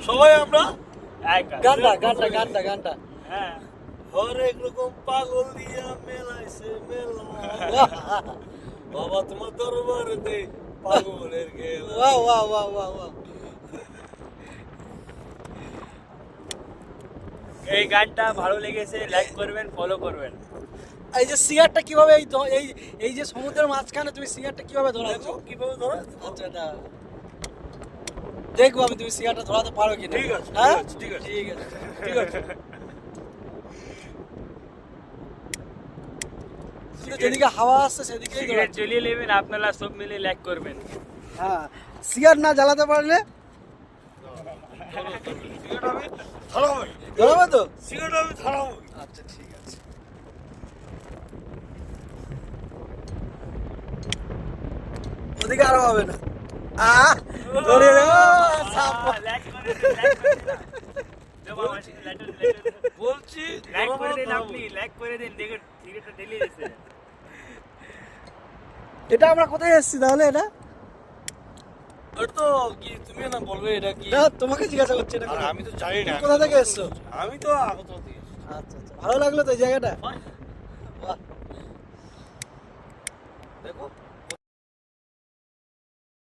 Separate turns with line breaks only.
সবাই আমরা
গানটা
হ্যাঁ হরেক রকম পাগল দিয়া মেলাইছে মেলা বাবা তোমার দরবারে দে পাগলের গেলা
বাহ।
এই গানটা ভালো লেগেছে, লাইক করবেন, ফলো করবেন।
এই যে সিগারটা কিভাবে এই যে সমুদ্রের মাঝখানে তুমি সিগারটা কিভাবে ধরাচ্ছ?
কিভাবে ধরো
আচ্ছা না দেখবো আমি তুমি সিগারটা ধরাতে পারো কিনা।
ঠিক আছে,
হ্যাঁ
ঠিক আছে।
ঠিক আছে কিন্তু যেদিকে হাওয়া আসছে সেদিকেই
সিগারেট
ধরাচ্ছ।
জ্বলিয়ে নেবেন, আপনারা সব মিলে লাইক করবেন।
হ্যাঁ সিগারেট না জ্বালাতে পারলে
সিগারেট আমি ধরাবো
ধরাবে তো?
সিগারেট আমি ধরাবো
আচ্ছা ঠিক আছে। ওদিকে আরো হবে না। ধরে রে
লাইক করে দিন, লাইক করে দিন। দেবো মাসি,
বলছি
লাইক করে দিন,
ধরাবো।
আপনি লাইক করে দিন, দেখে সিগারেটটা ঢেলে গেছে।
এটা আমরা কোথায় এসেছি তাহলে? এটা
এটা তো কি তুমি না বলবে এটা কি?
না তোমাকে জিজ্ঞাসা করছি এটা
আর
কোথায়?
আমি তো জানি না।
কোথা থেকে এসছো?
আমি তো আগত থেকে এসেছি।
আচ্ছা ভালো লাগলো তো এই জায়গাটা? বাহ।
দেখো